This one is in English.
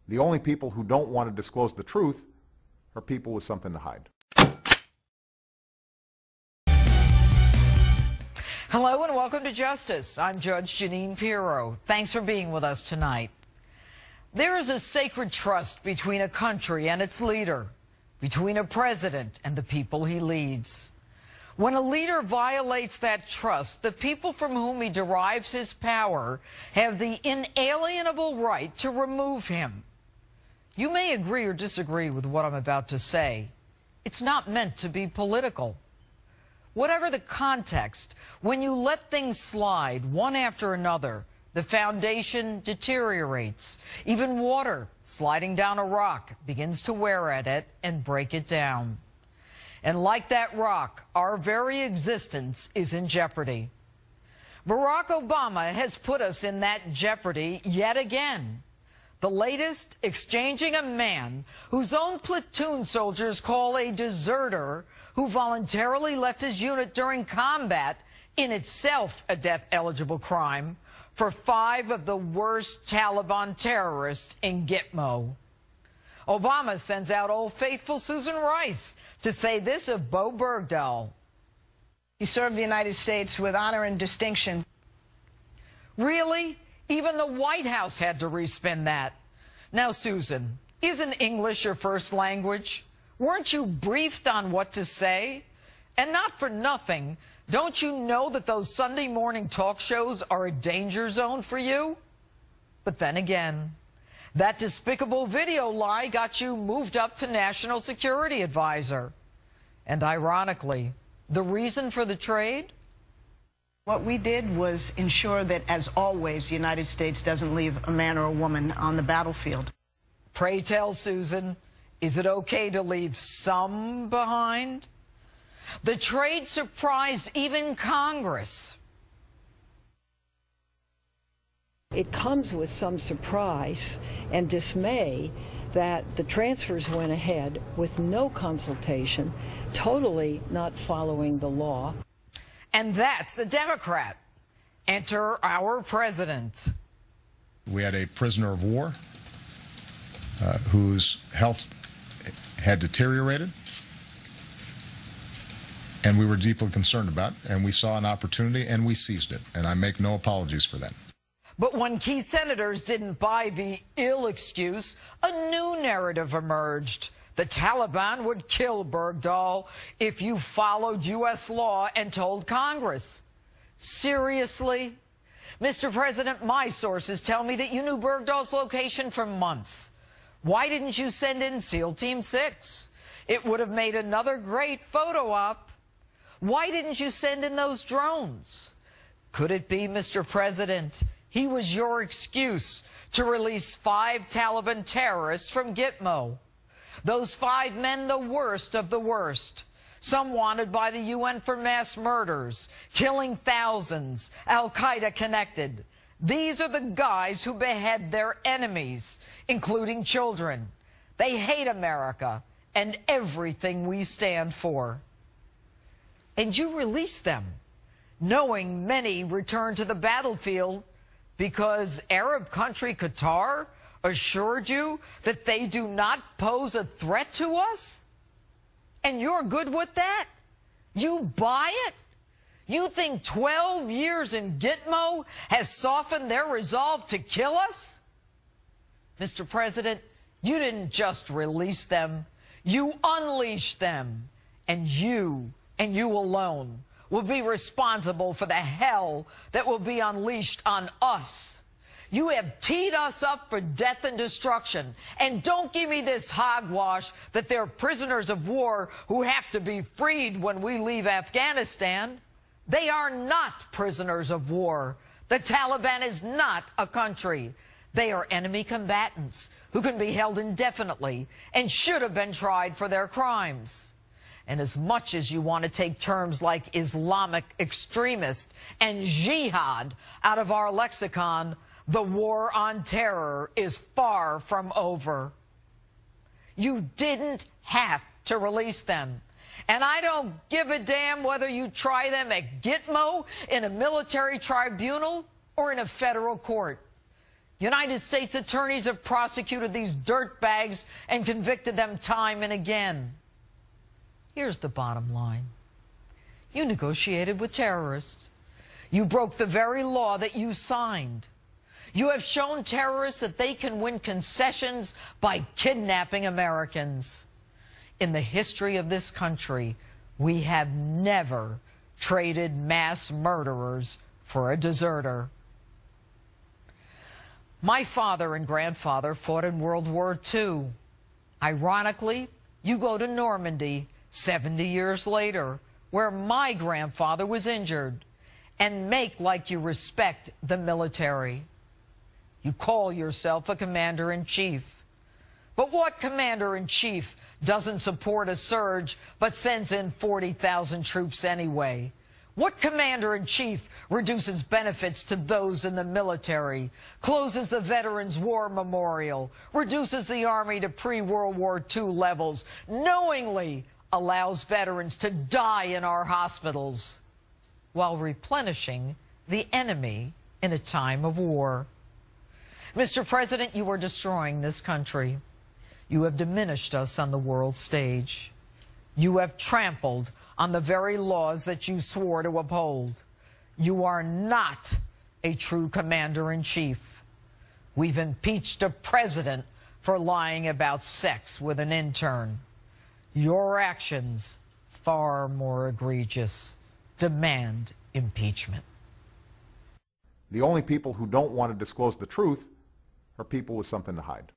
The only people who don't want to disclose the truth are people with something to hide. Hello and welcome to Justice. I'm Judge Jeanine Pirro. Thanks for being with us tonight. There is a sacred trust between a country and its leader, between a president and the people he leads. When a leader violates that trust, the people from whom he derives his power have the inalienable right to remove him. You may agree or disagree with what I'm about to say. It's not meant to be political. Whatever the context, when you let things slide one after another, the foundation deteriorates. Even water sliding down a rock begins to wear at it and break it down. And like that rock, our very existence is in jeopardy. Barack Obama has put us in that jeopardy yet again. The latest, exchanging a man whose own platoon soldiers call a deserter, who voluntarily left his unit during combat, in itself a death-eligible crime, for 5 of the worst Taliban terrorists in Gitmo. Obama sends out Old Faithful Susan Rice to say this of Bo Bergdahl. He served the United States with honor and distinction. Really? Even the White House had to respin that. Now, Susan, isn't English your first language? Weren't you briefed on what to say? And not for nothing, don't you know that those Sunday morning talk shows are a danger zone for you? But then again, that despicable video lie got you moved up to National Security Advisor. And ironically, the reason for the trade? What we did was ensure that, as always, the United States doesn't leave a man or a woman on the battlefield. Pray tell, Susan, is it okay to leave some behind? The trade surprised even Congress. It comes with some surprise and dismay that the transfers went ahead with no consultation, totally not following the law. And that's a Democrat. Enter our president. We had a prisoner of war whose health had deteriorated, and we were deeply concerned about, and we saw an opportunity and we seized it, and I make no apologies for that. But when key senators didn't buy the ill excuse, a new narrative emerged. The Taliban would kill Bergdahl if you followed U.S. law and told Congress. Seriously? Mr. President, my sources tell me that you knew Bergdahl's location for months. Why didn't you send in SEAL Team 6? It would have made another great photo op. Why didn't you send in those drones? Could it be, Mr. President, he was your excuse to release 5 Taliban terrorists from Gitmo? Those 5 men, the worst of the worst. Some wanted by the UN for mass murders, killing thousands, Al-Qaeda connected. These are the guys who behead their enemies, including children. They hate America and everything we stand for. And you released them, knowing many returned to the battlefield because Arab country Qatar assured you that they do not pose a threat to us? And you're good with that? You buy it? You think 12 years in Gitmo has softened their resolve to kill us? Mr. President, you didn't just release them. You unleashed them. And you alone will be responsible for the hell that will be unleashed on us. You have teed us up for death and destruction. And don't give me this hogwash that they're prisoners of war who have to be freed when we leave Afghanistan. They are not prisoners of war. The Taliban is not a country. They are enemy combatants who can be held indefinitely and should have been tried for their crimes. And as much as you want to take terms like Islamic extremist and jihad out of our lexicon, the war on terror is far from over. You didn't have to release them. And I don't give a damn whether you try them at Gitmo, in a military tribunal, or in a federal court. United States attorneys have prosecuted these dirtbags and convicted them time and again. Here's the bottom line. You negotiated with terrorists. You broke the very law that you signed. You have shown terrorists that they can win concessions by kidnapping Americans. In the history of this country, we have never traded mass murderers for a deserter. My father and grandfather fought in World War II. Ironically, you go to Normandy 70 years later, where my grandfather was injured, and make like you respect the military. You call yourself a commander-in-chief. But what commander-in-chief doesn't support a surge but sends in 40,000 troops anyway? What commander-in-chief reduces benefits to those in the military, closes the Veterans War Memorial, reduces the Army to pre-World War II levels, knowingly allows veterans to die in our hospitals, while replenishing the enemy in a time of war? Mr. President, you are destroying this country. You have diminished us on the world stage. You have trampled on the very laws that you swore to uphold. You are not a true commander-in-chief. We've impeached a president for lying about sex with an intern. Your actions, far more egregious, demand impeachment. The only people who don't want to disclose the truth are people with something to hide.